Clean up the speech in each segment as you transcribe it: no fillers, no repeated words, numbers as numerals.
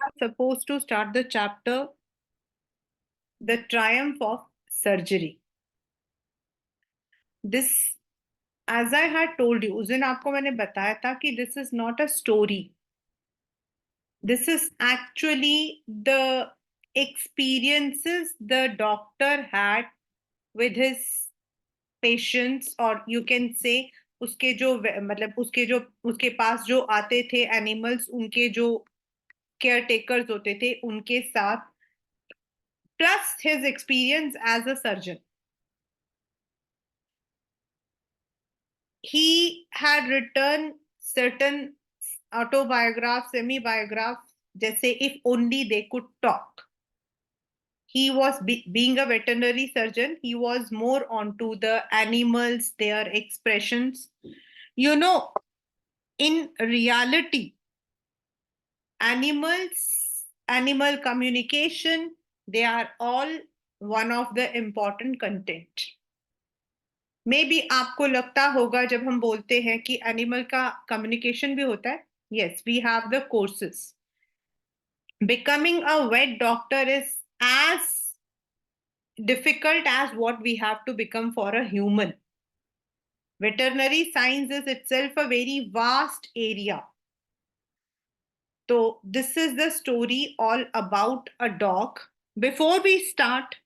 are supposed to start the chapter, The Triumph of Surgery. This, as I had told you, उस दिन आपको मैंने बताया था कि this is not a story. This is actually the experiences the doctor had with his patients, or you can say उसके जो मतलब उसके पास जो आते थे एनिमल्स, उनके जो केयर टेकर्स होते थे उनके साथ, plus his experience as a surgeon. He had written certain autobiographs, semi-biographs, जैसे if only they could talk. He was being a veterinary surgeon, he was more onto the animals, their expressions. You know, in reality, animal communication, they are all one of the important content. May be आपको लगता होगा जब हम बोलते हैं कि animal का communication भी होता है. Yes, we have the courses. Becoming a vet doctor is as difficult as what we have to become for a human. Veterinary science is itself a very vast area. So this is the story all about a dog. Before we start,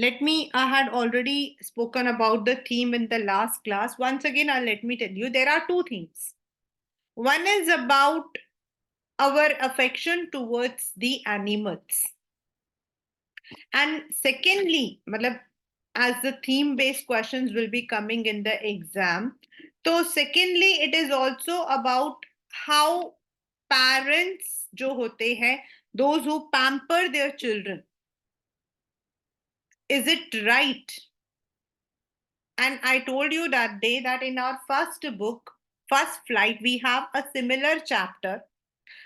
I had already spoken about the theme in the last class. Once again, let me tell you, there are two themes. One is about our affection towards the animals. And secondly, as the theme-based questions will be coming in the exam, so secondly, it is also about how parents जो होते हैं, those who pamper their children, is it right? And I told you that day that in our first book, First Flight, we have a similar chapter.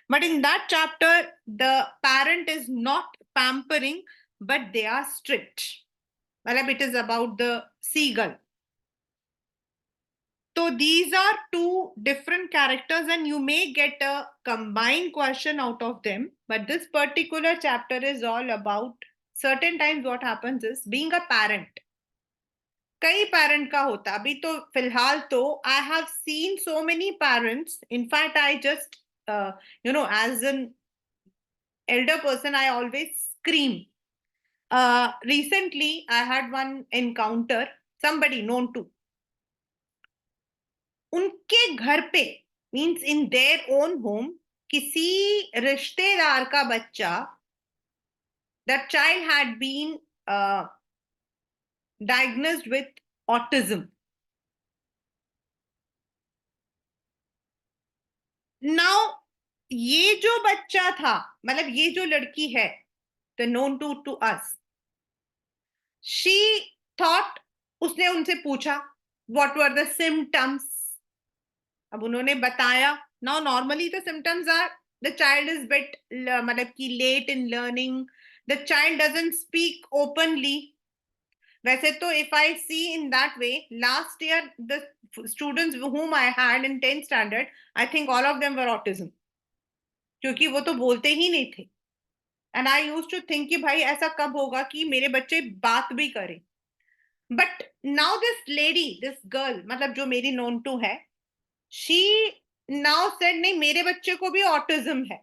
But in that chapter, the parent is not pampering, but they are strict. It is about the seagull. So these are two different characters, and you may get a combined question out of them. But this particular chapter is all about certain times what happens is being a parent. कई parent का होता, अभी तो फिलहाल तो I have seen so many parents. In fact I just as an elder person, I always scream. Recently I had one encounter, somebody known to, उनके घर पे, means in their own home, किसी रिश्तेदार का बच्चा, that child had been diagnosed with autism. Now ये जो बच्चा था, ये जो लड़की है, the known to us, she thought, उसने उनसे पूछा what were the symptoms. अब उन्होंने बताया. Now normally the symptoms are the child is bit late in learning, the child doesn't speak openly. वैसे तो if I see in that way, last year the students whom I had in 10th standard, I think all of them were autism, क्योंकि वो तो बोलते ही नहीं थे. And I used to think कि भाई ऐसा कब होगा कि मेरे बच्चे बात भी करें. But now this lady, this girl, जो मेरी नोन टू है, शी नाउ सेड नहीं, मेरे बच्चे को भी ऑटिज्म है.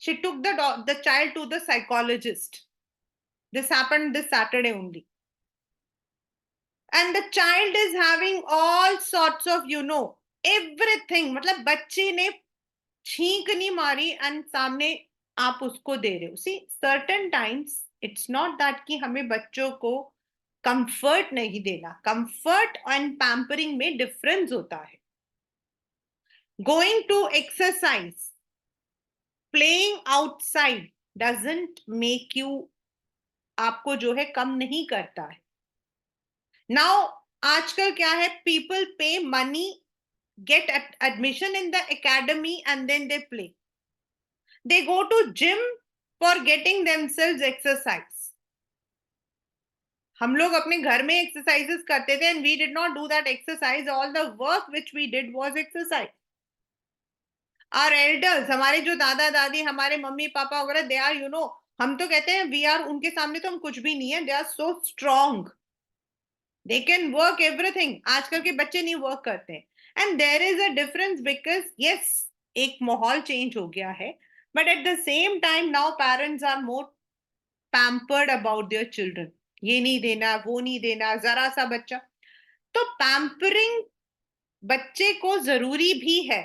She took the child to the psychologist. This happened this Saturday only. And the child is having all sorts of everything. बच्चे ने छींक नहीं मारी एंड सामने आप उसको दे रहे हो. See, certain times it's not that कि हमें बच्चों को कंफर्ट नहीं देना. कंफर्ट एंड पैम्परिंग में डिफरेंस होता है. Going to exercise, playing outside doesn't make you, आपको जो है कम नहीं करता है. नाउ आजकल क्या है, पीपल पे money, get admission in the academy, and then they play. They go to gym for getting themselves exercise. हम लोग अपने घर में exercises करते थे, and we did not do that exercise. All the work which we did was exercise. Our elders, हमारे जो दादा दादी, हमारे मम्मी पापा वगैरह, दे आर हम तो कहते हैं वी आर, उनके सामने तो हम कुछ भी नहीं है, they are so strong, they can work everything. आजकल के बच्चे नहीं वर्क करते। And there is a difference because yes, एक माहौल चेंज हो गया है, but at the same time now parents are more pampered about their children. ये नहीं देना, वो नहीं देना, जरा सा बच्चा, तो पैम्परिंग बच्चे को जरूरी भी है।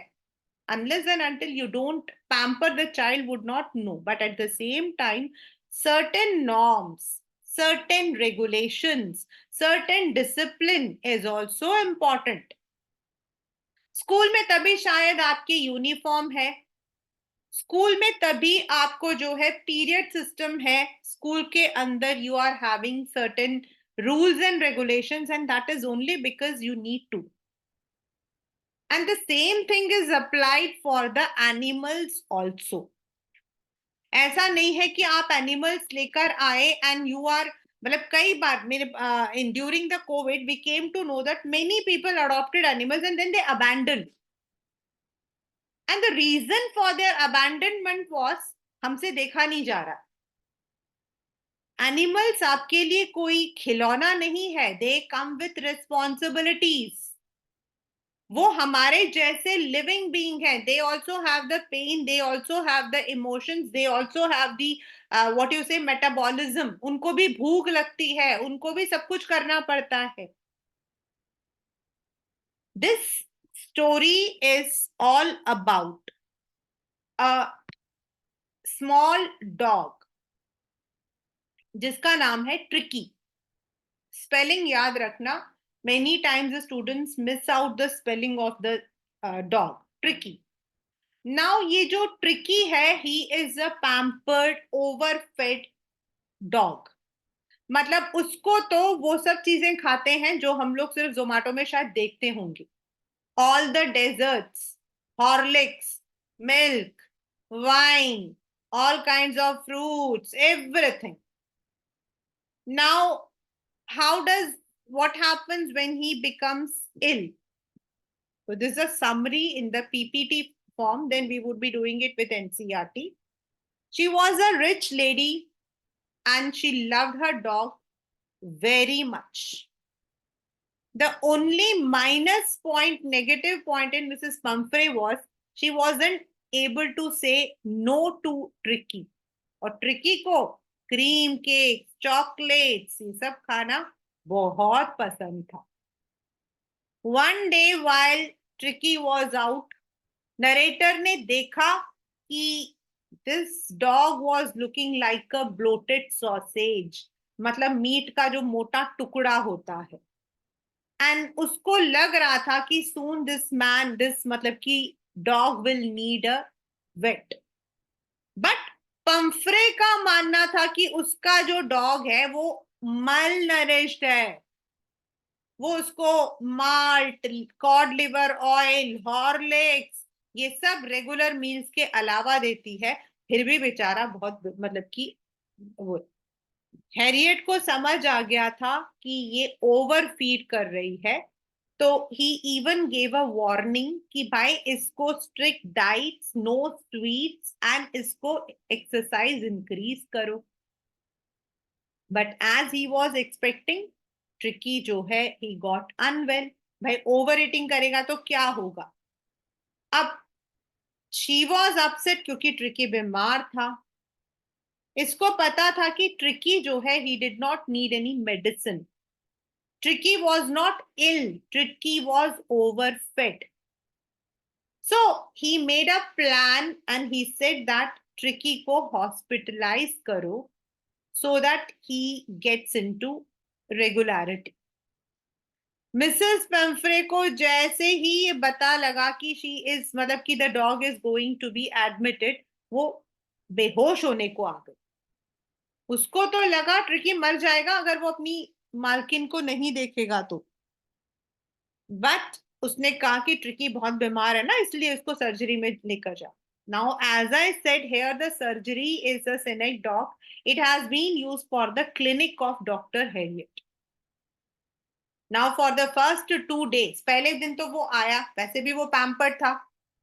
Unless and until you don't pamper the child would not know, but at the same time certain norms, certain regulations, certain discipline is also important. School में तभी शायद आपकी यूनिफॉर्म है, स्कूल में तभी आपको जो है पीरियड सिस्टम है, स्कूल के अंदर you are having certain rules and regulations, and that is only because you need to. And the same thing is applied for the animals also. ऐसा नहीं है कि आप एनिमल्स लेकर आए एंड यू आर, मतलब कई बार मेरे in during the covid we came to know that many people adopted animals and then they abandon, and the reason for their abandonment was हमसे देखा नहीं जा रहा। एनिमल्स आपके लिए कोई खिलौना नहीं है, दे कम विथ रिस्पॉन्सिबिलिटीज। वो हमारे जैसे लिविंग बीइंग है, they also have the pain, they also have the emotions, they also have the what you say metabolism, उनको भी भूख लगती है, उनको भी सब कुछ करना पड़ता है। This story is all about a small dog जिसका नाम है ट्रिकी। स्पेलिंग याद रखना, many times the students miss out the spelling of the dog Tricky. Now ये जो ट्रिकी है, he is a pampered overfed dog. मतलब उसको तो वो सब चीजें खाते हैं जो हम लोग सिर्फ जोमेटो में शायद देखते होंगे, all the desserts, Horlicks, milk, wine, all kinds of fruits, everything. Now, how does, what happens when he becomes ill? So this is a summary in the PPT form, then we would be doing it with NCERT. She was a rich lady and she loved her dog very much. The only minus point, negative point in Mrs. Pumphrey was she wasn't able to say no to Tricky. और tricky को cream cake, chocolates, ये सब खाना बहुत पसंद था। One day while tricky was out, narrator ने देखा कि this dog was looking like a bloated sausage, मतलब मीट का जो मोटा टुकड़ा होता है, एंड उसको लग रहा था कि सून दिस मैन, दिस मतलब कि dog will need a vet. But Pumphrey का मानना था कि उसका जो डॉग है वो मल नरिश्ड है, वो उसको malt, cod liver oil, Horlicks, ये सब रेगुलर मील्स के अलावा देती है, फिर भी बेचारा बहुत मतलब कि वो, हैरियट को समझ आ गया था कि ये ओवर फीड कर रही है, तो he even gave a warning कि भाई इसको strict diets, no sweets, and इसको एक्सरसाइज इंक्रीज करो। But as he was expecting, Tricky जो है ही गॉट अनवेल। भाई ओवर ईटिंग करेगा तो क्या होगा। अब शी वॉज अपसेट क्योंकि ट्रिकी बीमार था। इसको पता था कि ट्रिकी जो है he did not need any medicine, Tricky was not ill, Tricky was overfed. So he made a plan and he said that Tricky को hospitalize करो so that he gets into regularity. Mrs Pumphrey को जैसे ही ये पता लगा कि she is, मतलब कि the dog is going to be admitted, वो बेहोश होने को आ गई। उसको तो लगा ट्रिकी मर जाएगा अगर वो अपनी मालकिन को नहीं देखेगा तो, बट उसने कहा कि ट्रिकी बहुत बीमार है ना, इसलिए उसको सर्जरी में लेकर जा। Now as I said here, the surgery is a snake dog, it has been used for the clinic of doctor Herriot. Now for the first 2 days, पहले दिन तो वो आया, वैसे भी वो पैम्पर्ड था,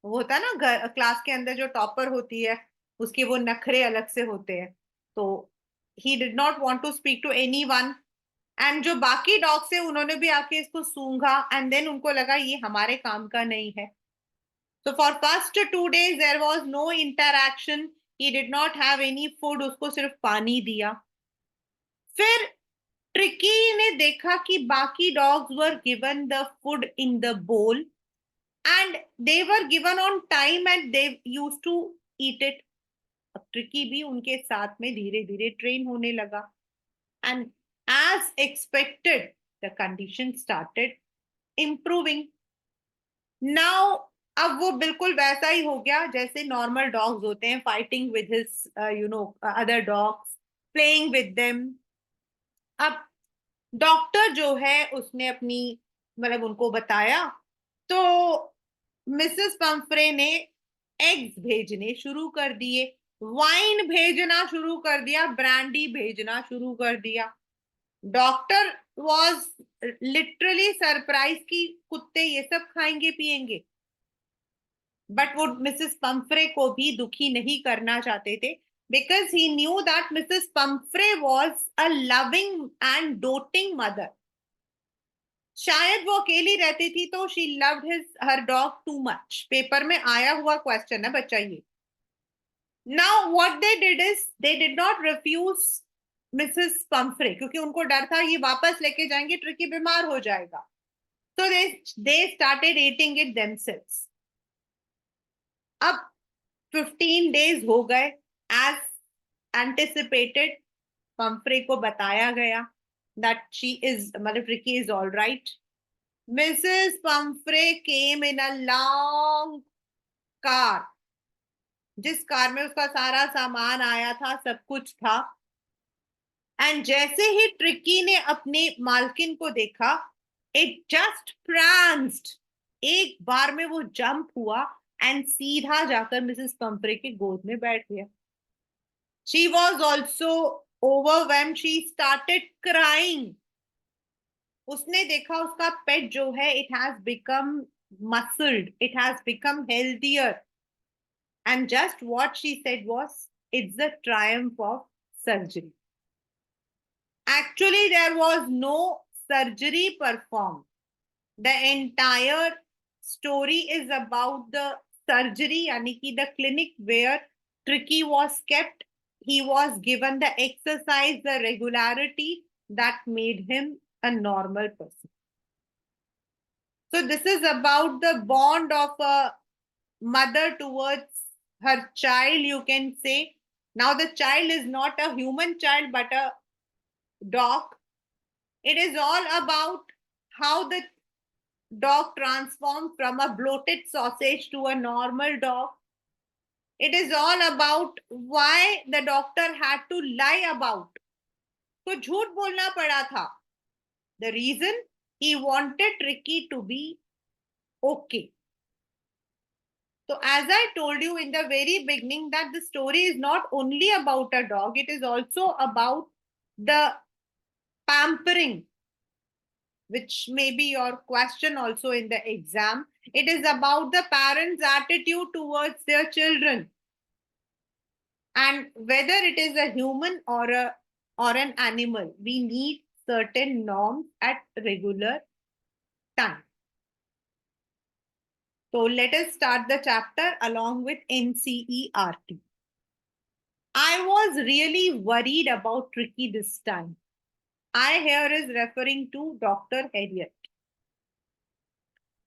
वो होता है ना, क्लास के अंदर जो टॉपर होती है उसके वो नखरे अलग से होते हैं। तो he did not want to speak to anyone, and जो बाकी डॉग्स है उन्होंने भी आके इसको सूंघा, एंड देन उनको लगा ये हमारे काम का नहीं है। तो for first 2 days there was no interaction, he did not have any food, उसको सिर्फ पानी दिया। फिर ट्रिकी ने देखा कि बाकी dogs were given the food in the bowl, and they were given on time and they used to eat it. अब ट्रिकी भी उनके साथ में धीरे धीरे ट्रेन होने लगा, and as expected the condition started improving. Now अब वो बिल्कुल वैसा ही हो गया जैसे नॉर्मल डॉग्स होते हैं, fighting with his other dogs, playing with them. अब डॉक्टर जो है उसने अपनी मतलब उनको बताया, तो मिसेस पंफ्रे ने एग्स भेजने शुरू कर दिए, वाइन भेजना शुरू कर दिया, ब्रांडी भेजना शुरू कर दिया। डॉक्टर वॉज लिटरली सरप्राइज कि कुत्ते ये सब खाएंगे पिएंगे, बट वो मिसेस पंफ्रे को भी दुखी नहीं करना चाहते थे, because he knew that Mrs Pumphrey was a loving and doting mother. शायद वो अकेली रहती थी तो she loved his her dog too much. Paper में आया हुआ क्वेश्चन है बच्चा ये। Now what they did is they did not refuse Mrs Pumphrey, क्योंकि उनको डर था ये वापस लेके जाएंगे ट्रिकी बीमार हो जाएगा। तो they started eating it themselves. अब 15 days हो गए, एज एंटिसिपेटेड पंफ्रे को बताया गया दैट शी इज मतलब tricky is all right. Mrs Pomfrey came in a long car, जिस कार में उसका सारा सामान आया था, सब कुछ था। एंड जैसे ही ट्रिकी ने अपने मालकिन को देखा, इट जस्ट प्रांस्ड, एक बार में वो जंप हुआ एंड सीधा जाकर मिसेस पंफ्रे के गोद में बैठ गया। She was also overwhelmed, she started crying. उसने देखा उसका पेट जो है it has become muscled, it has become healthier, and just what she said was, it's the Triumph of surgery. Actually, there was no surgery performed. The entire story is about the surgery, yani ki the clinic where Tricky was kept. He was given the exercise, the regularity that made him a normal person. So this is about the bond of a mother towards her child, you can say. Now the child is not a human child, but a dog. It is all about how the dog transformed from a bloated sausage to a normal dog. It is all about why the doctor had to lie about. तो झूठ बोलना पड़ा था. The reason, he wanted Ricky to be okay. So as I told you in the very beginning that the story is not only about a dog, it is also about the pampering, which may be your question also in the exam. It is about the parents' attitude towards their children, and whether it is a human or an animal, we need certain norms at regular time. So let us start the chapter along with NCERT. I was really worried about Tricky this time. I here is referring to Dr. Harriet.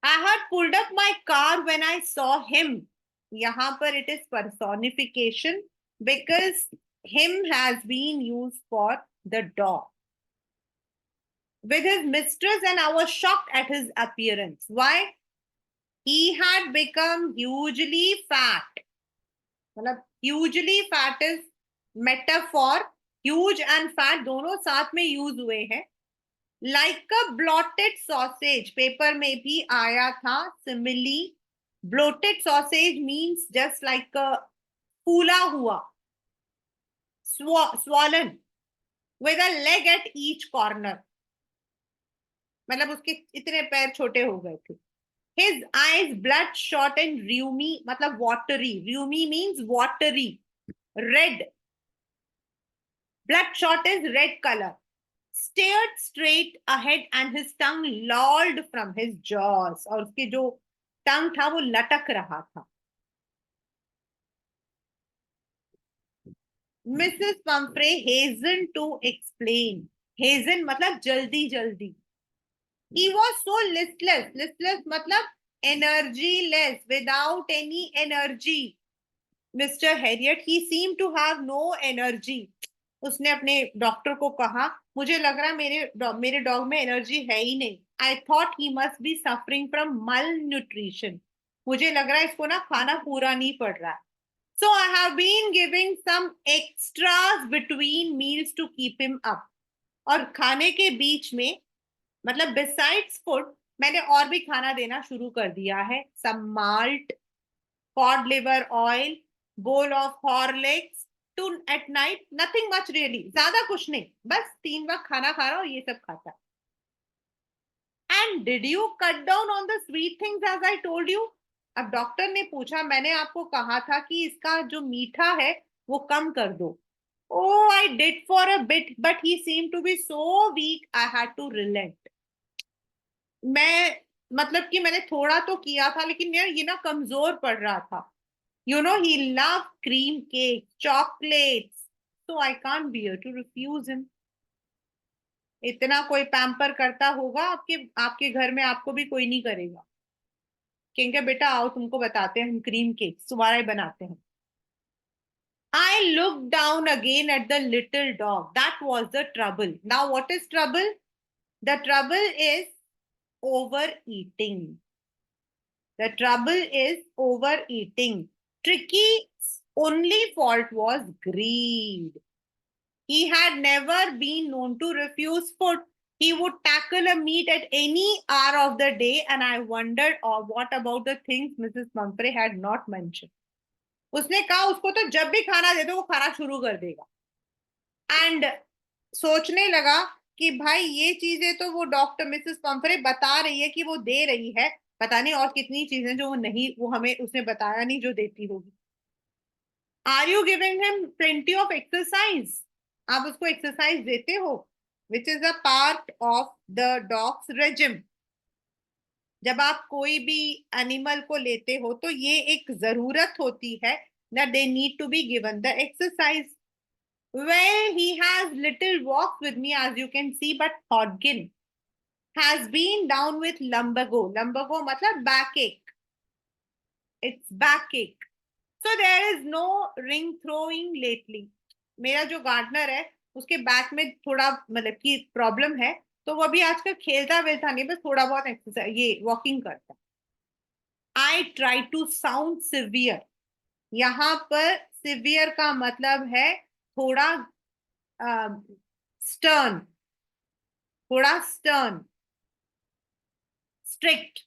I had pulled up my car when I saw him. यहाँ पर it is personification because him has been used for the dog with his mistress, and I was shocked at his appearance. Why? He had become hugely fat. मतलब hugely fat is metaphor. Huge and fat दोनों साथ में use हुए हैं. Like a bloated sausage, paper में भी आया था simile. Bloated sausage means just like a फूला हुआ, swollen with a leg at each corner. मतलब उसके इतने पैर छोटे हो गए थे. His eyes bloodshot and rheumy, मतलब watery. Rheumy means watery. Red. Bloodshot is red color. Stared straight ahead and his tongue lolled from his jaws. और उसके जो टंग था वो लटक रहा था. Mrs. Pumphrey hastened to explain. Hasten मतलब जल्दी जल्दी. He was so listless. Listless मतलब energyless, without any energy. Mr. Harriet, he seemed to have no energy. उसने अपने डॉक्टर को कहा, मुझे लग रहा मेरे डॉग में एनर्जी है ही नहीं. I thought he must be suffering from मल न्यूट्रिशन. मुझे लग रहा है इसको ना खाना पूरा नहीं पड़ रहा है. So I have been giving some extras between meals to keep him up. और खाने के बीच में मतलब बिसाइड्स फूड मैंने और भी खाना देना शुरू कर दिया है. सम malt, cod liver oil, bowl of Horlicks, to at night, nothing much really. ज्यादा कुछ नहीं, बस 3 वक्त खाना खा रहा हूँ, ये सब खाता. And did you cut down on the sweet things as I told you? अब डॉक्टर ने पूछा, मैंने आपको कहा था कि इसका जो मीठा है वो कम कर दो. Oh, I did for a bit, but he seemed to be so weak, I had to relent. मैं मतलब कि मैंने थोड़ा तो किया था, लेकिन यार ये ना कमजोर पड़ रहा था. You know, he loved cream cake, chocolates. So I can't bear to refuse him. इतना कोई पैम्पर करता होगा आपके आपके घर में, आपको भी कोई नहीं करेगा. कहेंगे बेटा आओ तुमको बताते हैं, हम क्रीम केक तुम्हारा ही बनाते हैं. I looked down again at the little dog. That was the trouble. Now what is trouble? The trouble is overeating. The trouble is overeating. Tricky's only fault was greed. He had never been known to refuse food. He would tackle a meat at any hour of the day, and I wondered, or what about the things Mrs. Pumphrey had not mentioned. उसने कहा उसको तो जब भी खाना दे दो वो खाना शुरू कर देगा. एंड सोचने लगा कि भाई ये चीजें तो वो डॉक्टर मिसेस पम्फरे बता रही है कि वो दे रही है, पता नहीं और कितनी चीजें जो वो नहीं, वो हमें उसने बताया नहीं जो देती होगी. Are you giving him plenty of exercise? आप उसको एक्सरसाइज देते हो, which is a part of the dog's regime. जब आप कोई भी एनिमल को लेते हो तो ये एक जरूरत होती है that they need to be given the exercise. Well, he has little walks with me as you can see, but Hodgkin has been down with lumbago. Lumbago मतलब backache. It's backache. So there is no ring throwing lately. मेरा जो gardener है उसके back में थोड़ा मतलब कि problem है, तो वो अभी आजकल खेलता वेलता नहीं, बस थोड़ा बहुत एक्सरसाइज ये वॉकिंग करता. I try to sound severe. यहाँ पर सिवियर का मतलब है थोड़ा स्टर्न, थोड़ा stern, strict.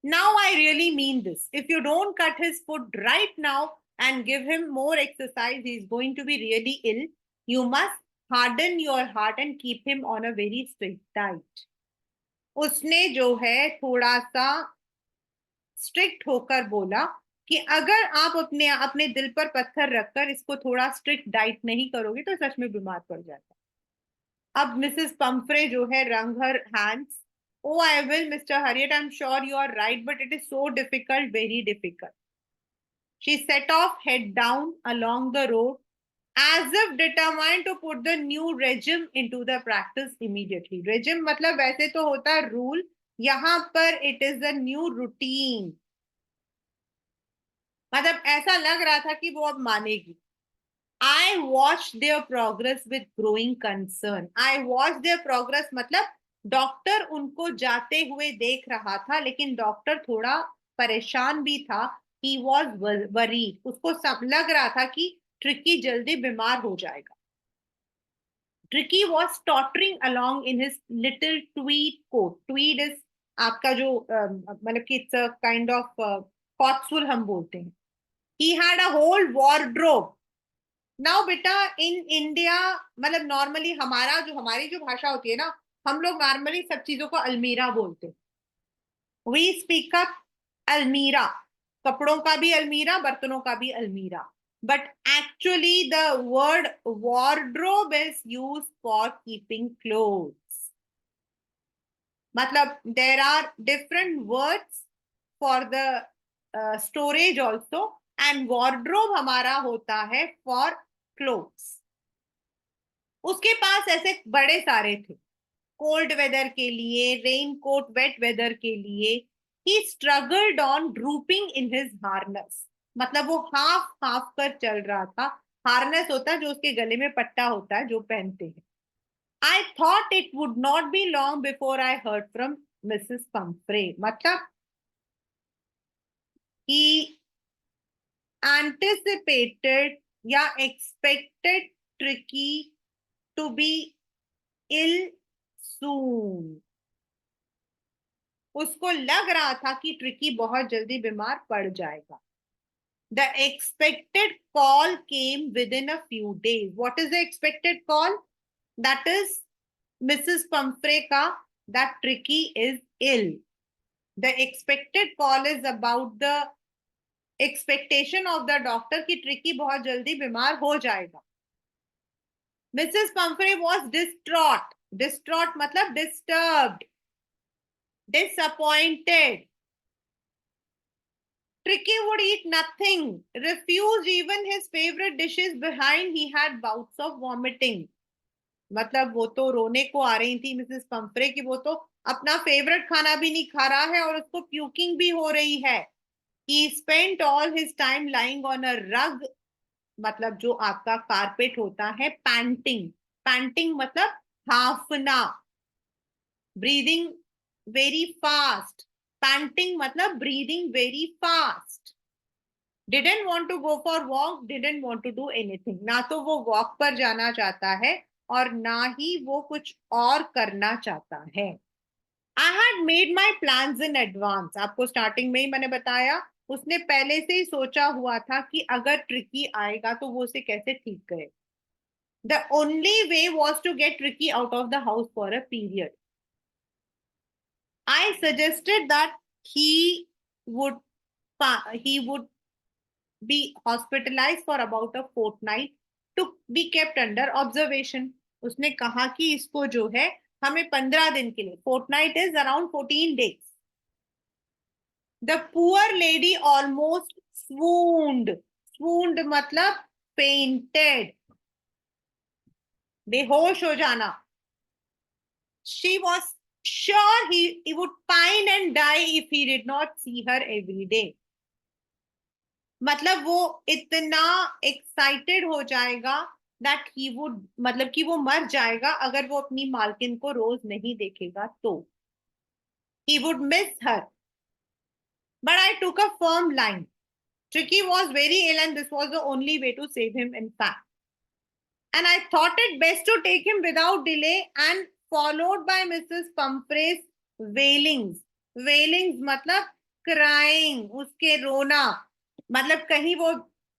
Now I really mean this. If you don't cut his food right now and give him more exercise, he's going to be really ill. You must harden your heart and keep him on a very strict diet. उसने जो है थोड़ा सा strict होकर बोला कि अगर आप अपने अपने दिल पर पत्थर रखकर इसको थोड़ा स्ट्रिक्ट डाइट नहीं करोगे तो सच में बीमार पड़ जाता. अब मिसेस पंफ्रे जो है wrung her hands. Oh, I will, Mr. Harriet. I'm sure you are right, but it is so difficult, very difficult. She set off head down along the road as if determined to put the new regime into the practice immediately. Regime मतलब वैसे तो होता है rule, यहाँ पर it is a new routine. मतलब ऐसा लग रहा था कि वो अब मानेगी. I watched their progress with growing concern. I watched their progress मतलब डॉक्टर उनको जाते हुए देख रहा था, लेकिन डॉक्टर थोड़ा परेशान भी था. He was worried. उसको सब लग रहा था कि ट्रिकी जल्दी बीमार हो जाएगा. Tricky was tottering along in his little tweed coat. Tweed is आपका जो मतलब कि it's a kind of cotswool हम बोलते हैं. He had a whole wardrobe. Now बेटा इन इंडिया मतलब नॉर्मली हमारा जो हमारी जो भाषा होती है ना, हम लोग नॉर्मली सब चीजों को अलमीरा बोलते हैं। वी स्पीक अप अलमीरा, कपड़ों का भी अलमीरा, बर्तनों का भी अलमीरा। But actually the word wardrobe is used for keeping clothes. मतलब there are different words for the storage also, and wardrobe हमारा होता है for clothes. उसके पास ऐसे बड़े सारे थे, कोल्ड वेदर के लिए, रेन कोट वेट वेदर के लिए। He struggled on drooping in his harness, मतलब वो हाफ हाफ कर चल रहा था। हार्नेस होता है जो उसके गले में पट्टा होता है जो पहनते हैं। I thought it would not be long before I heard from Mrs Pumphrey, मतलब ही एंटिसिपेटेड या expected Tricky to be ill soon. उसको लग रहा था कि ट्रिकी बहुत जल्दी बीमार पड़ जाएगा। The expected call came within a few days. What is the expected call? That is Mrs Pumphrey का that Tricky is ill. The expected call is about the expectation of the doctor कि Tricky बहुत जल्दी बीमार हो जाएगा। Mrs Pumphrey was distraught. Distraught मतलब disturbed, disappointed. Tricky would eat nothing, refused even his favorite dishes behind he had bouts of vomiting. मतलब वो तो रोने को आ रही थी मिसेस पंफ्रे की, वो तो अपना फेवरेट खाना भी नहीं खा रहा है और उसको प्यूकिंग भी हो रही है। He spent all his time lying on a rug, मतलब जो आपका कारपेट होता है, पैंटिंग। पैंटिंग मतलब हाफना, ब्रीदिंग वेरी फास्ट। पैंटिंग मतलब breathing very fast. Didn't want to go for walk, didn't want to do anything. ना तो वो वॉक पर जाना चाहता है और ना ही वो कुछ और करना चाहता है। I had made my plans in advance. आपको स्टार्टिंग में ही मैंने बताया, उसने पहले से ही सोचा हुआ था कि अगर ट्रिकी आएगा तो वो उसे कैसे ठीक करे। The only way was to get Tricki out of the house for a period. I suggested that would he would be hospitalized for about a fortnight to be kept under observation. उसने कहा कि इसको जो है हमें 15 दिन के लिए, fortnight is around 14 days. The poor lady almost swooned. Swooned मतलब fainted, बेहोश हो जाना। She was sure he would pine and die if he did not see her every day. मतलब वो इतना एक्साइटेड हो जाएगा दैट ही वुड, मतलब कि वो मर जाएगा अगर वो अपनी मालकिन को रोज नहीं देखेगा तो। He would miss her, but I took a firm line. Tricky was very ill and this was the only way to save him, in fact. And I thought it best to take him without delay, and followed by Mrs. Pumphrey's wailings. Wailings मतलब crying, उसके रोना, मतलब कहीं वो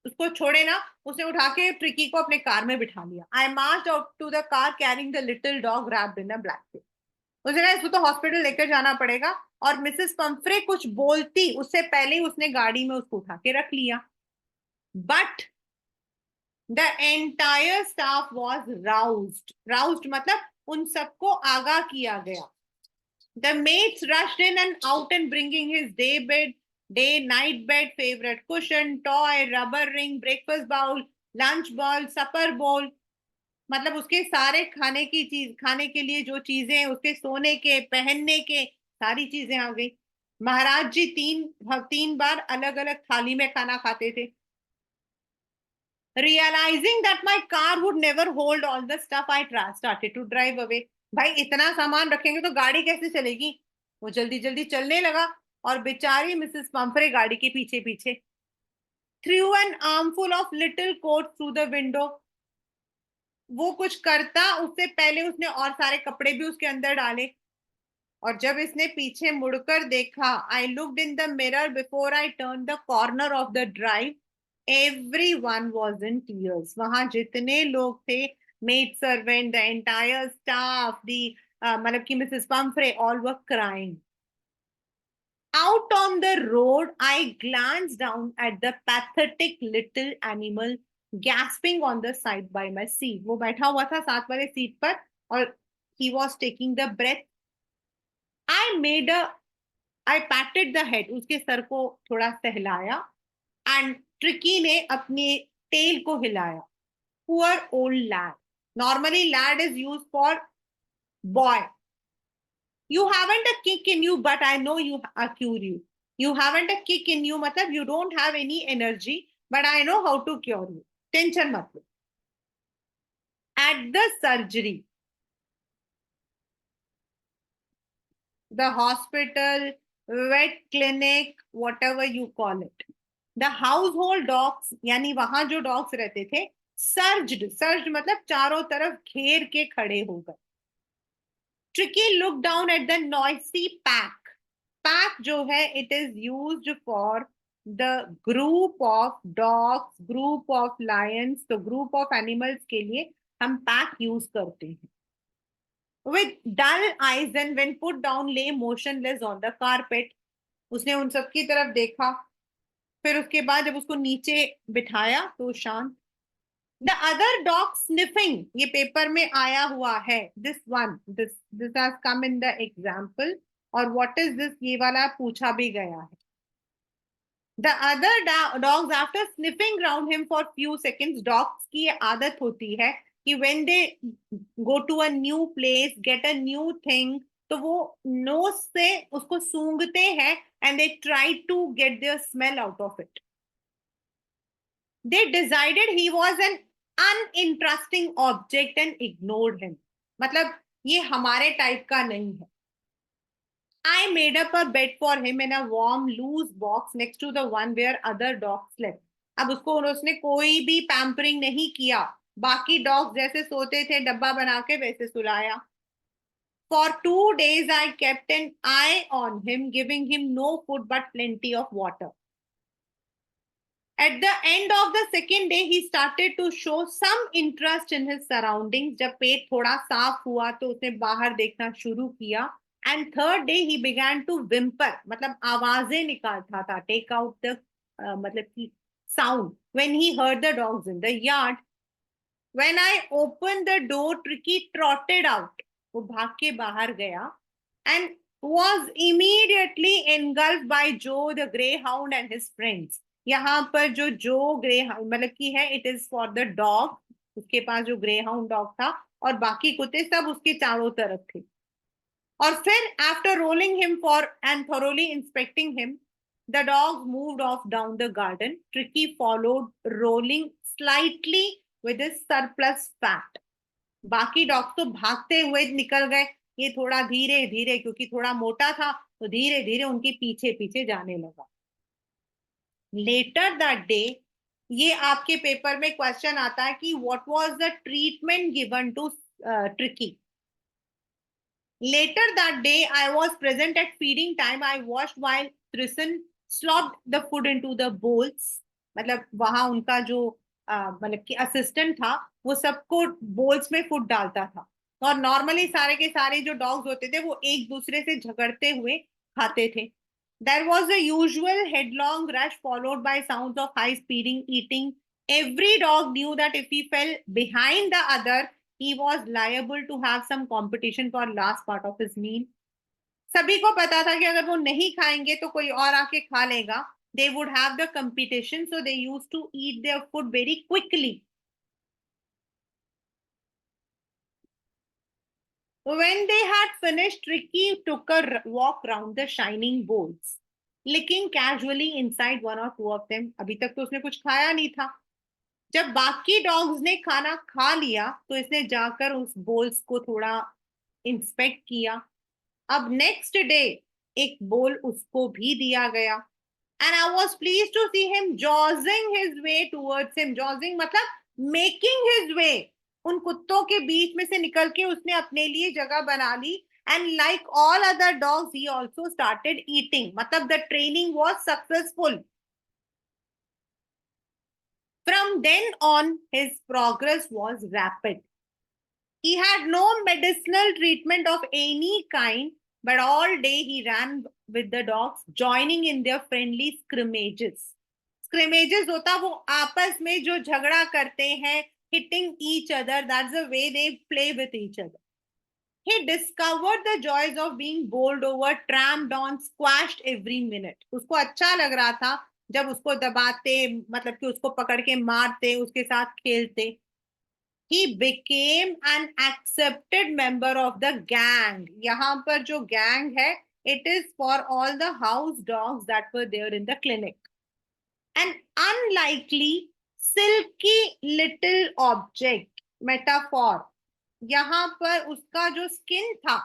उसको छोड़े ना, उसने उठा के ट्रिकी को अपने कार में बिठा लिया। I marched out to the car carrying the little dog wrapped in a blanket. उसे कहा इसको तो हॉस्पिटल लेकर जाना पड़ेगा, और मिसेस पंफ्रे कुछ बोलती उससे पहले ही उसने गाड़ी में उसको उठा के रख लिया। But the entire staff was roused. Roused मतलब उन सबको आगाह किया गया। The maids rushed in and out and bringing his day night bed, favourite cushion, toy, rubber ring, breakfast bowl, lunch bowl, supper bowl, मतलब उसके सारे खाने की चीज, खाने के लिए जो चीजें, उसके सोने के, पहनने के, सारी चीजें आ गई। महाराज जी तीन बार अलग अलग थाली में खाना खाते थे। Realizing that my car would never hold all the stuff, I started to drive away. भाई इतना सामान रखेंगे तो गाड़ी कैसे चलेगी? वो जल्दी जल्दी चलने लगा और बेचारी मिसेस पंफ्रे गाड़ी के पीछे पीछे। Threw an armful of little coats through the window. वो कुछ करता उससे पहले उसने और सारे कपड़े भी उसके अंदर डाले। और जब इसने पीछे मुड़कर देखा, I looked in the mirror before I turn the corner of the drive, everyone was in tears. वहां जितने लोग थे, maid servant, the entire staff, the मतलब कि Mrs Pumphrey, all were crying. Out on the road, I glanced down at the pathetic little animal gasping on the side by my seat. वो बैठा हुआ था साथ वाले सीट पर और he was taking the breath. I patted the head. उसके sir को थोड़ा सहलाया and ट्रिकी ने अपने टेल को हिलाया. Poor old lad. Normally, lad is used for boy. You haven't a kick in you, but I know you cure you. You haven't a kick in you, मतलब you don't have any energy, but I know how to cure you. Tension मत लो. At the surgery, the hospital, vet clinic, whatever you call it, the household dogs, यानी वहां जो dogs रहते थे, surged मतलब चारों तरफ घेर के खड़े हो गए. Tricky looked down at the noisy pack. Pack जो है, it is used for the group of dogs, group of lions, तो group of animals के लिए हम pack use करते हैं. With dull eyes and when put down lay motionless on the carpet. उसने उन सब की तरफ देखा, फिर उसके बाद जब उसको नीचे बिठाया तो शांत. The other dog sniffing, ये पेपर में आया हुआ है. This has come in the example. और what is this, ये वाला पूछा भी गया है. The other dogs after sniffing around him for few seconds, dogs की ये आदत होती है कि when they go to a new place, get a new thing, तो वो nose से उसको सूंघते हैं and they try to get their smell out of it. They decided he was an uninteresting object and ignored him. मतलब ये हमारे type का नहीं है. I made up a bed for him in a warm, loose box next to the one where other dogs slept. अब उसको उसने कोई भी पैम्परिंग नहीं किया. बाकी डॉग्स जैसे सोते थे डब्बा बना के वैसे सुलाया. For 2 days I kept an eye on him, giving him no food but plenty of water. At the end of the second day, he started to show some interest in his surroundings. जब पेट थोड़ा साफ हुआ तो उसने बाहर देखना शुरू किया. And third day, he began to whimper, मतलब आवाजें निकालता था. Take out the मतलब की sound when he heard the dogs in the yard. When I opened the door, Tricky trotted out. वो भाग के बाहर गया and was immediately engulfed by Joe the greyhound and his friends. यहाँ पर जो ग्रे मतलब की है, it is for the dog. उसके पास जो ग्रे हाउंड डॉग था और बाकी कुत्ते सब उसके चारों तरफ थे. और फिर after rolling him for and thoroughly inspecting him, the dog moved of down the garden. Tricky followed rolling slightly with his surplus fat. बाकी डॉग्स तो भागते हुए निकल गए. ये थोड़ा धीरे धीरे, क्योंकि थोड़ा मोटा था तो धीरे धीरे उनके पीछे पीछे जाने लगा. लेटर दैट डे, ये आपके पेपर में क्वेश्चन आता है कि what was the treatment given to Tricki. Later that day, I was present at feeding time. I watched while Tristan slopped the food into the bowls. मतलब वहां उनका जो मतलब कि असिस्टेंट था वो सबको बोल्स में फूड डालता था. और नॉर्मली सारे के सारे जो डॉग्स होते थे वो एक दूसरे से झगड़ते हुए खाते थे. There was the usual headlong rush followed by sounds of high speeding eating. Every dog knew that if he fell behind the other, he was liable to have some competition for last part of his meal. सभी को पता था कि अगर वो नहीं खाएंगे तो कोई और आके खा लेगा. They would have the competition, so they used to eat their food very quickly. When they had finished, Tricky took a walk round the shining bowls, licking casually inside one or two of them. अभी तक तो उसने कुछ खाया नहीं था. जब बाकी डॉग्स ने खाना खा लिया तो इसने जाकर उस बोल्स को थोड़ा इंस्पेक्ट किया. अब नेक्स्ट डे एक बोल उसको भी दिया गया. And I was pleased to see him jogging his way towards him. Jogging मतलब मेकिंग हिज वे. उन कुत्तों के बीच में से निकल के उसने अपने लिए जगह बना ली. And like all other dogs he also started eating. मतलब the training was successful. From then on, his progress was rapid. He had no medicinal treatment of any kind, but all day he ran with the dogs, joining in their friendly scrimmages. Scrimmages होता वो आपस में जो झगड़ा करते हैं, hitting each other. That's the way they play with each other. He discovered the joys of being bowled over, tramped on, squashed every minute. उसको अच्छा लग रहा था जब उसको दबाते, मतलब कि उसको पकड़ के मारते, उसके साथ खेलते. He became an accepted member of the gang. यहाँ पर जो gang है, it is for all the house dogs that were there in the clinic. An unlikely, silky little object, metaphor. यहाँ पर उसका जो skin था,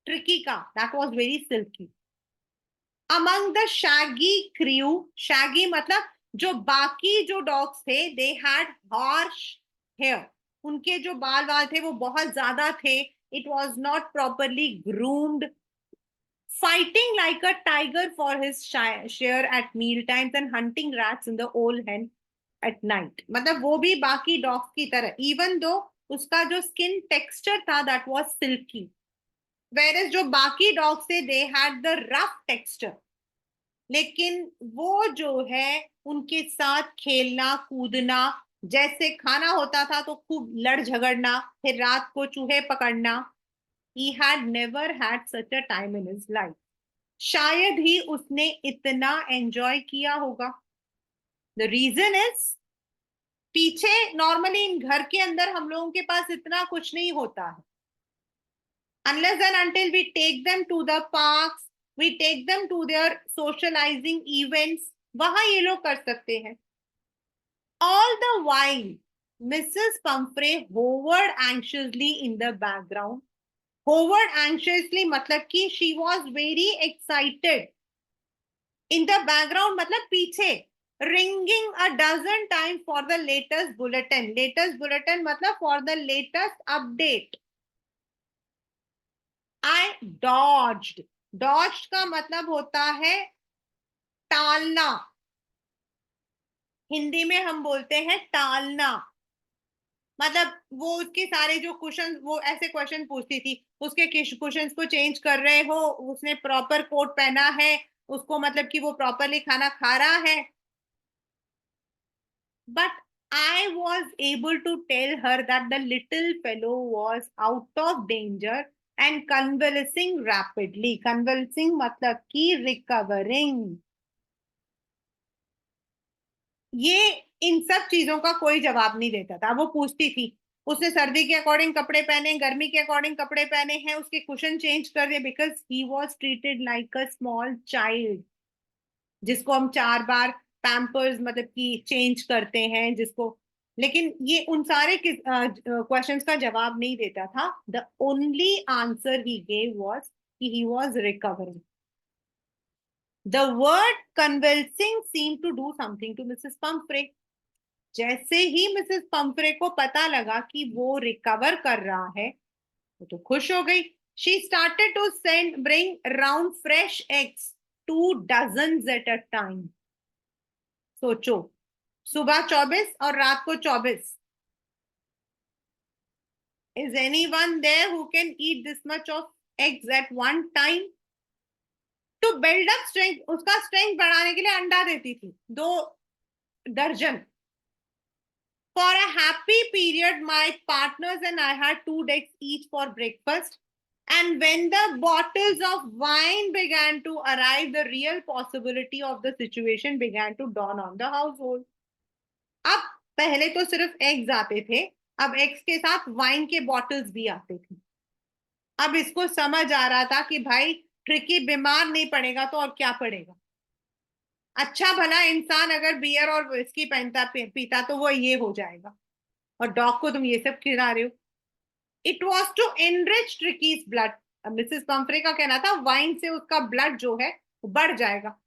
tricky का, that was very silky. Among the shaggy crew, shaggy मतलब जो बाकी जो dogs थे, they had harsh hair. उनके जो बाल वाल थे वो बहुत ज्यादा थे. It was not properly groomed. Fighting like a tiger for his share at meal times and hunting rats in the old hen at night. मतलब वो भी बाकी dogs की तरह. Even though उसका जो skin texture था, that was silky. Whereas जो बाकी dogs थे, they had the rough texture. लेकिन वो जो है उनके साथ खेलना कूदना, जैसे खाना होता था तो खूब लड़ झगड़ना, फिर रात को चूहे पकड़ना. He had never had such a time in his life. शायद ही उसने इतना एंजॉय किया होगा. The reason is, पीछे नॉर्मली इन घर के अंदर हम लोगों के पास इतना कुछ नहीं होता है. Unless and until we take them to the parks, we take them to their socializing events, वहां ये लोग कर सकते हैं. All the while, Mrs. Pumphrey hovered anxiously in the background. Hovered anxiously मतलब कि she was very excited. In the background मतलब पीछे. Ringing a dozen times for the latest bulletin. Latest bulletin मतलब for the latest update. I dodged. Dodged का मतलब होता है टालना. हिंदी में हम बोलते हैं टालना. मतलब वो उसके सारे जो क्वेश्चन, वो ऐसे क्वेश्चन पूछती थी, उसके क्वेश्चंस को चेंज कर रहे हो, उसने प्रॉपर कोट पहना है, उसको मतलब कि वो प्रॉपरली खाना खा रहा है. But I was able to tell her that the little fellow was out of danger and convalescing rapidly. Convalescing मतलब कि recovering. ये इन सब चीजों का कोई जवाब नहीं देता था. वो पूछती थी, उसने सर्दी के अकॉर्डिंग कपड़े पहने, गर्मी के अकॉर्डिंग कपड़े पहने हैं, उसके कुशन चेंज कर दिए, because he was treated like a small child, जिसको हम 4 बार पैम्पर्स मतलब कि चेंज करते हैं जिसको. लेकिन ये उन सारे क्वेश्चंस का जवाब नहीं देता था. The only answer he gave was कि he was recovering. The word convulsing seemed to do something to Mrs. Pumphrey. जैसे ही मिसेस पंफरे को पता लगा कि वो रिकवर कर रहा है, वो तो खुश हो गई. She started to bring round fresh eggs, 2 dozens at a time. सोचो, सुबह 24 और रात को 24. Is anyone there who can eat this much of eggs at one time? To build up strength, उसका स्ट्रेंथ बढ़ाने के लिए अंडा देती थी 2 दर्जन. For a happy period, my partners and I had 2 eggs each for breakfast. And when the bottles of wine began to arrive, the real possibility of the situation began to dawn on the household. अब पहले तो सिर्फ eggs आते थे, अब eggs के साथ wine के बॉटल्स भी आते थे. अब इसको समझ आ रहा था कि भाई ट्रिकी बीमार नहीं पड़ेगा तो और क्या पड़ेगा. अच्छा भला इंसान अगर बियर और विस्की पहनता पीता तो वो ये हो जाएगा, और डॉग को तुम ये सब खिला रहे हो. It was to enrich Tricki's blood. Mrs Pumphrey का कहना था वाइन से उसका ब्लड जो है वो बढ़ जाएगा.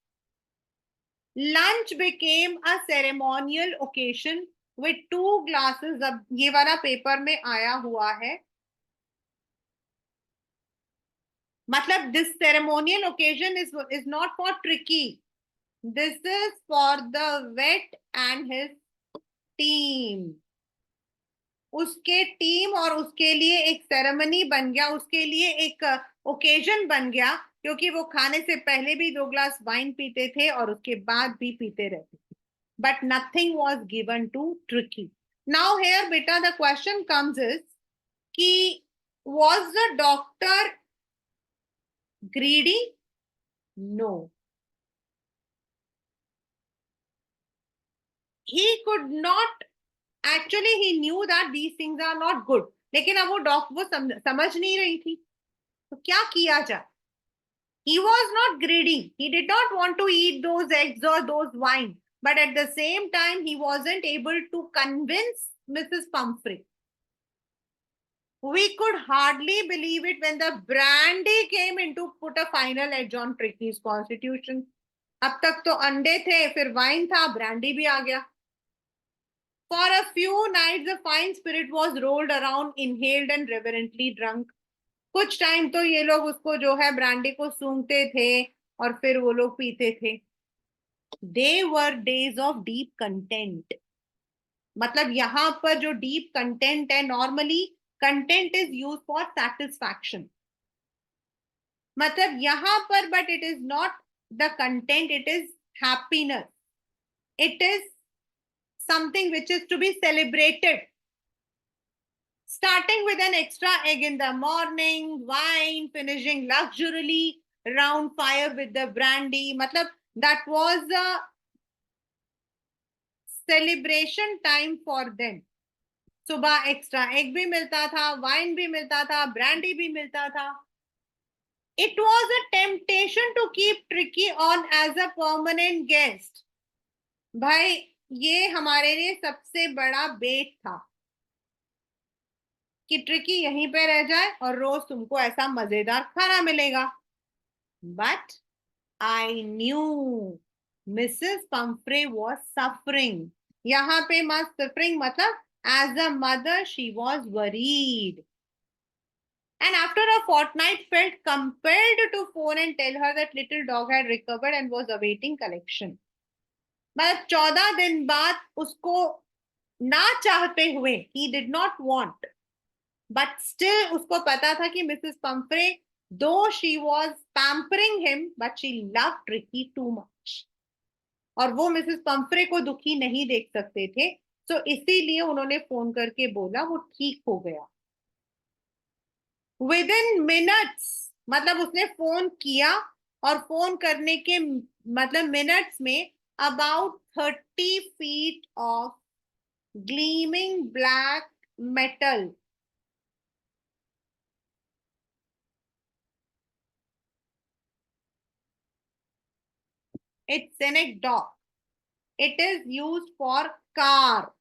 Lunch became a ceremonial occasion with 2 glasses. अब ये वाला पेपर में आया हुआ है, मतलब this ceremonial occasion is not for Tricki, this is for the vet and his team. उसके टीम और उसके लिए एक सेरेमनी बन गया, उसके लिए एक ओकेजन बन गया, क्योंकि वो खाने से पहले भी 2 ग्लास वाइन पीते थे और उसके बाद भी पीते रहते थे. But nothing was given to Tricki. Now here बेटा द क्वेश्चन कम्स इज कि was the doctor greedy? No. He could not, actually he knew that these things are not good. लेकिन अब वो समझ नहीं रही थी, तो क्या किया जाए? He was not greedy. He did not want to eat those eggs or those wine. But at the same time, he wasn't able to convince Mrs. Pumphrey. We could hardly believe it when the brandy came in to put a final edge on Tricky's constitution. अब तक तो अंडे थे, फिर wine था, brandy भी आ गया. For a few nights, the fine spirit was rolled around, inhaled and reverently drunk. कुछ टाइम तो ये लोग उसको जो है ब्रांडी को सूंघते थे और फिर वो लोग पीते थे. They were days of deep content. मतलब यहाँ पर जो deep content है, normally content is used for satisfaction. मतलब यहाँ पर but it is not the content, it is happiness. It is something which is to be celebrated. Starting with an extra egg in the morning, wine, finishing luxuriously round fire with the brandy. मतलब that was a celebration time for them. सुबह extra egg भी मिलता था, wine भी मिलता था, brandy भी मिलता था. It was a temptation to keep Tricky on as a permanent guest. भाई ये हमारे लिए सबसे बड़ा बेट था कि ट्रिकी यहीं पे रह जाए और रोज तुमको ऐसा मजेदार खाना मिलेगा. But I knew Mrs Pumphrey was suffering. यहाँ पे मत सफरिंग मतलब as a mother she was worried. And after a fortnight felt compelled to phone and tell her that little dog had recovered and was awaiting collection. मतलब 14 दिन बाद उसको ना चाहते हुए, he did not want, but still उसको पता था कि Mrs Pomfrey, though she was pampering him, but she loved Ricky too much. और वो मिसेस पंफ्रे को दुखी नहीं देख सकते थे, तो इसीलिए उन्होंने फोन करके बोला वो ठीक हो गया. विद इन मिनट्स, मतलब उसने फोन किया और फोन करने के मतलब मिनट्स में about 30 feet of gleaming black metal, it's scenic dock, it is used for car.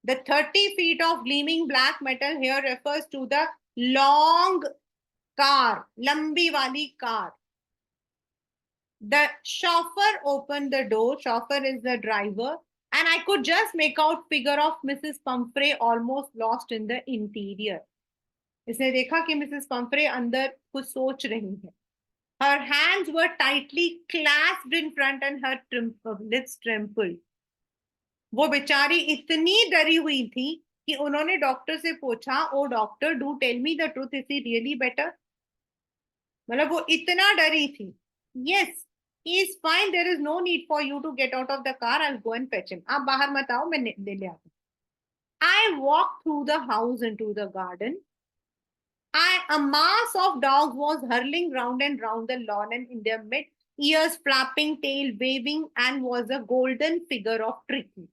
The 30 feet of gleaming black metal here refers to the long car, lambi wali car. The chauffeur opened the door. Chauffeur is the driver, and I could just make out figure of Mrs. Pumphrey almost lost in the interior. इसने देखा कि Mrs Pomfrey अंदर कुछ सोच रही है. Her hands were tightly clasped in front and her lips trembled. वो बेचारी इतनी डरी हुई थी कि उन्होंने डॉक्टर से पूछा, oh doctor, do tell me the truth, is he really better? मतलब वो इतना डरी थी. Yes, he is fine, there is no need for you to get out of the car, I will go and fetch him. आप बाहर मत आओ, मैं ले आता हूँ. I walk through the house into the garden. A mass of dogs was hurling round and round the lawn, and in their midst, ears flapping, tail waving, and was a golden figure of Tricky.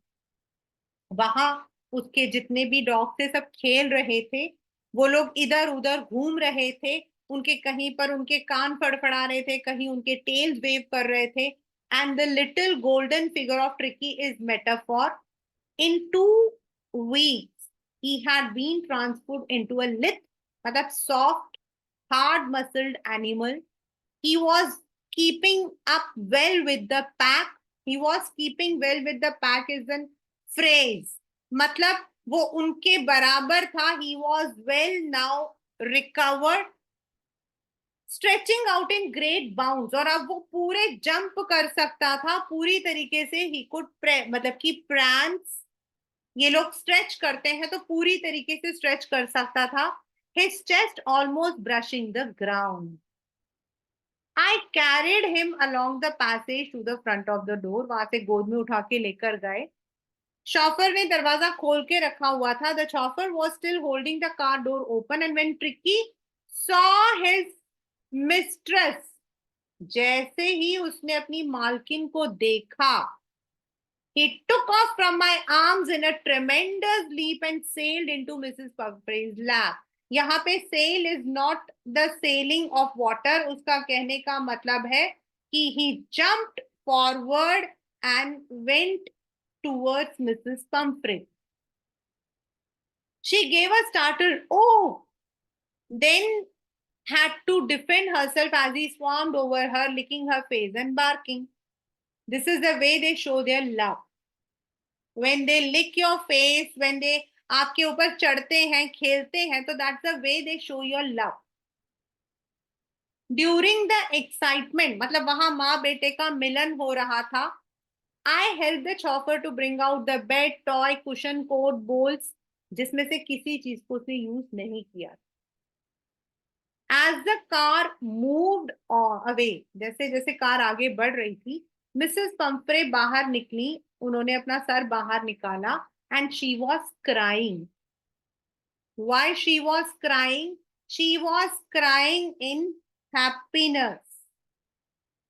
वहां उसके जितने भी dog थे सब खेल रहे थे. वो लोग इधर उधर घूम रहे थे. उनके कहीं पर उनके कान फड़फड़ा रहे थे, कहीं उनके टेल्स वेव कर रहे थे. And the little golden figure of tricky is metaphor. In 2 weeks he had been transformed into a lithe, मतलब soft, hard muscled animal. He was keeping up well with the pack. He was keeping well with the pack is an phrase. मतलब वो उनके बराबर था. He was well now recovered, stretching out in great bounds. और अब वो पूरे jump कर सकता था पूरी तरीके से. He could मतलब कि prance, ये लोग स्ट्रेच करते हैं तो पूरी तरीके से स्ट्रेच कर सकता था. His chest almost brushing the ground. I carried him along the passage to the front of the door. वहां से गोद में उठा के लेकर गए. Chauffeur ने दरवाजा खोल के रखा हुआ था. The chauffeur was still holding the car door open, and when Tricky saw his mistress, जैसे ही उसने अपनी मालकिन को देखा, he took off from my arms in a tremendous leap and sailed into Mrs. Pumphrey's lap. यहाँ पे sail is not the sailing of water. उसका कहने का मतलब है कि he jumped forward and went towards Mrs. Pumphrey. She gave a startled "oh," then had to defend herself as he swarmed over her, licking her face and barking. This is the way they show their love. When they lick your face, when they आपके ऊपर चढ़ते हैं, खेलते हैं, तो that's the way they show your love. During the excitement, मतलब वहां माँ बेटे का मिलन हो रहा था, I helped the chauffeur to bring out the bed, toy, cushion, coat, bowls, जिसमें से किसी चीज को उसने यूज नहीं किया. As the car moved away, जैसे जैसे कार आगे बढ़ रही थी, मिसेस पंफ्रे बाहर निकली. उन्होंने अपना सर बाहर निकाला. And she was crying. Why she was crying? She was crying in happiness.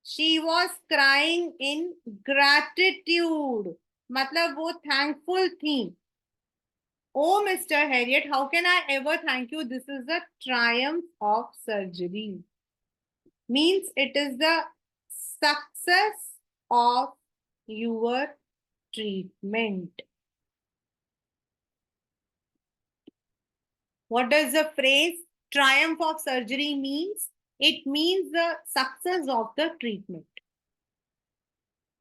She was crying in gratitude. मतलब वो thankful थी. Oh, Mr. Harriet, how can I ever thank you? This is the triumph of surgery. Means it is the success of your treatment. What does the phrase triumph of surgery means? It means the success of the treatment.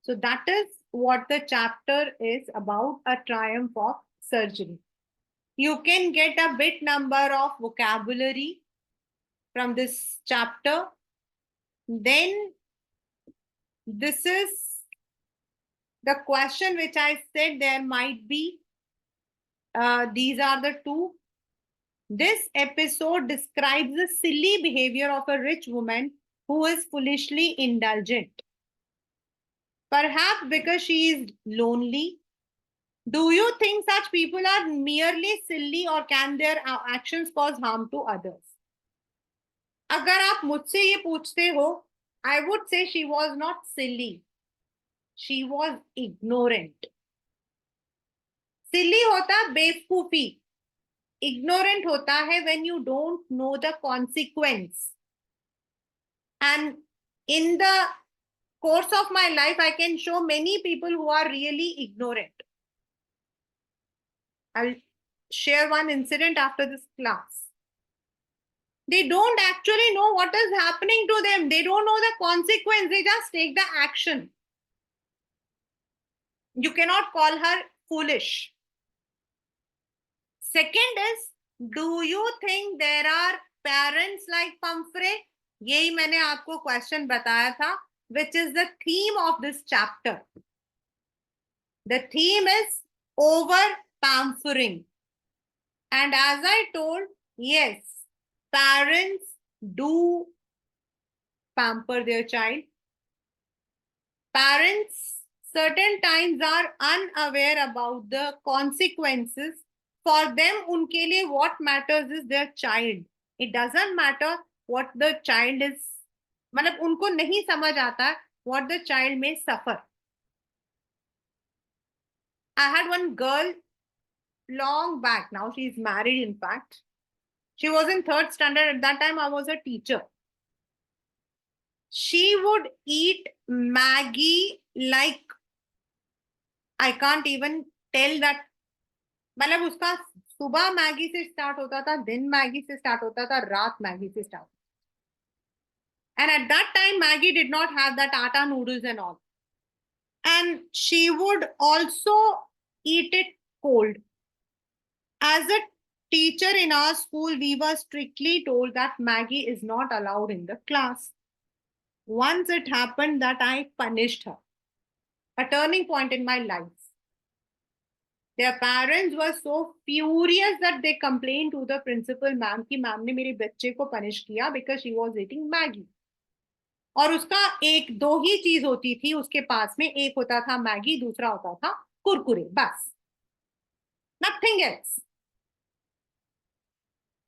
So that is what the chapter is about, a triumph of surgery. You can get a bit number of vocabulary from this chapter. Then this is the question which I said there might be. These are the two. This episode describes the silly behavior of a rich woman who is foolishly indulgent. Perhaps because she is lonely. Do you think such people are merely silly, or can their actions cause harm to others? अगर आप मुझसे ये पूछते हो, I would say she was not silly. She was ignorant. Silly होता बेवकूफी. Ignorant होता है when you don't know the consequence. And in the course of my life, I can show many people who are really ignorant. I'll share one incident after this class. They don't actually know what is happening to them. They don't know the consequence. They just take the action. You cannot call her foolish. Second is, do you think there are parents like Pumphrey? यही मैंने आपको question बताया था, which is the theme of this chapter. The theme is over pampering. And as I told, yes, parents do pamper their child. Parents certain times are unaware about the consequences. For them, उनके लिए what matters is their child. It doesn't matter what the child is. मतलब उनको नहीं समझ आता what the child may suffer. I had one girl long back. Now she is married, in fact. She was in 3rd standard. At that time, I was a teacher. She would eat Maggie like, I can't even tell that. मतलब उसका सुबह Maggi से start होता था, दिन Maggi से start होता था, रात मैगी से start. And at that time, Maggie did not have that atta noodles and all. And she would also eat it cold. As a teacher in our school, we were strictly told that Maggie is not allowed in the class. Once it happened that I punished her. A turning point in my life. Their parents were so furious that they complained to the principal ma'am कि ma'am ने मेरे बच्चे को punish किया because she was eating Maggie. और उसका एक दो ही चीज होती थी उसके पास में, एक होता था मैगी, दूसरा होता था कुरकुरे, बस, nothing else.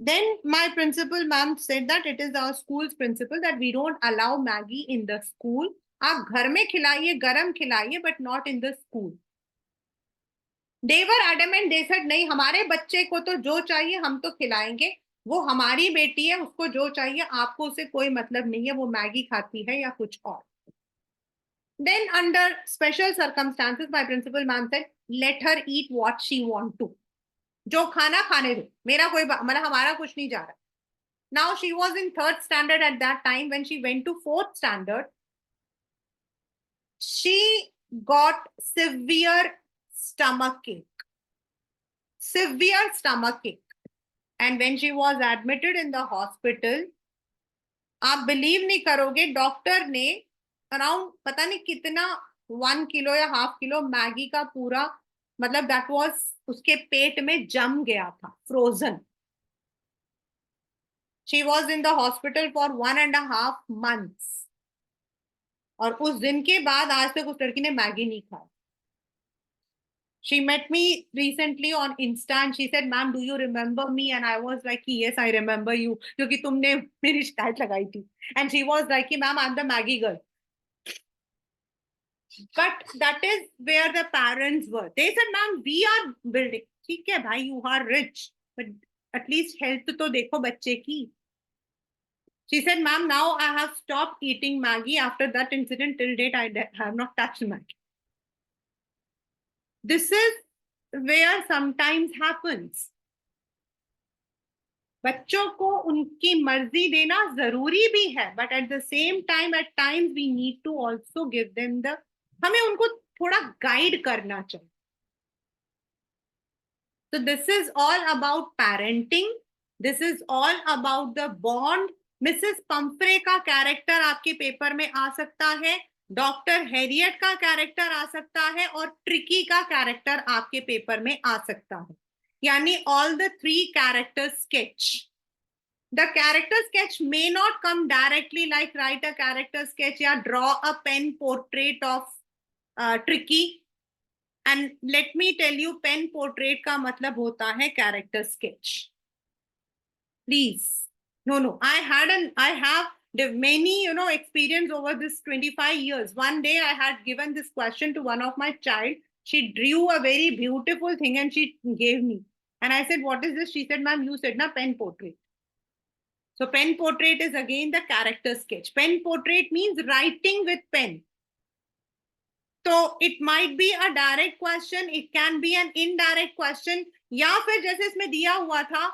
Then my principal ma'am said that it is our school's principle that we don't allow Maggie in the school. आप घर में खिलाइए, गरम खिलाइए, but not in the school. They were adamant, they said नहीं, हमारे बच्चे को तो जो चाहिए हम तो खिलाएंगे, वो हमारी बेटी है, उसको जो चाहिए, आपको उससे कोई मतलब नहीं है वो मैगी खाती है या कुछ और. Then under special circumstances my principal ma'am said let her eat what she want to. जो खाना खाने दो, मेरा कोई मतलब हमारा कुछ नहीं जा रहा. Now she was in 3rd standard at that time. When she went to 4th standard, she got severe stomach ache. Severe stomach ache. And when she was admitted in the hospital, आप believe नहीं करोगे, doctor ने around पता नहीं कितना 1 kilo या ½ kilo Maggi का पूरा, मतलब दैट वाज उसके पेट में जम गया था, frozen. She was in the hospital for 1.5 months. और उस दिन के बाद आज तक उस लड़की ने मैगी नहीं खाई. She met me recently on Insta and she said, "Ma'am, do you remember me?" And I was like, "Yes, I remember you." क्योंकि तुमने मेरी शिकायत लगाई थी. And she was like, "Ma'am, I'm the Maggie girl." But that is where the parents were. They said, "Ma'am, we are building." ठीक है भाई, you are rich, but at least health तो देखो बच्चे की. She said, "Ma'am, now I have stopped eating Maggie. After that incident, till date, I have not touched Maggie." This is where sometimes happens. बच्चों को उनकी मर्जी देना जरूरी भी है, but at the same time, at times we need to also give them the, हमें उनको थोड़ा गाइड करना चाहिए. So this is all about parenting. This is all about the bond. Mrs Pumphrey का कैरेक्टर आपके पेपर में आ सकता है, डॉक्टर हैरियट का कैरेक्टर आ सकता है, और ट्रिकी का कैरेक्टर आपके पेपर में आ सकता है. यानी all the 3 characters sketch. The character sketch may not come directly like write a character sketch या draw a pen portrait of Tricky. And let me tell you, pen portrait का मतलब होता है character sketch. Please. No. I have many, experience over this 25 years. One day I had given this question to one of my child. She drew a very beautiful thing and she gave me. And I said, "What is this?" She said, "Ma'am, you said na pen portrait." So pen portrait is again the character sketch. Pen portrait means writing with pen. So it might be a direct question, it can be an indirect question, या फिर जैसे इसमें दिया हुआ था,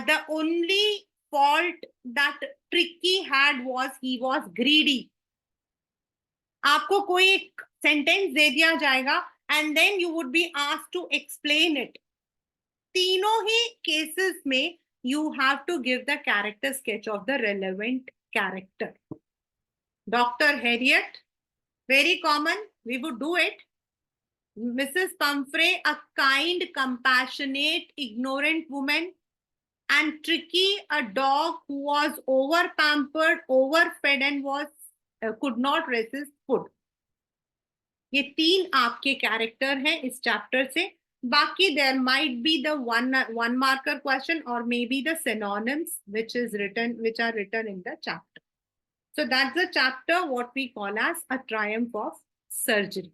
the only fault that Tricky had was he was greedy. आपको कोई एक सेंटेंस दे दिया जाएगा and then you would be asked to explain it. तीनों ही केसेस में you have to give the character sketch of the relevant character. Dr. Harriet, very common, we would do it. Mrs. Pumphrey, a kind, compassionate, ignorant woman. And Tricky, a dog who was over-pampered, overfed and could not resist food. ये 3 आपके character हैं इस chapter से. बाकी there might be the one marker question or maybe the synonyms which are written in the chapter. So that's the chapter what we call as a triumph of surgery.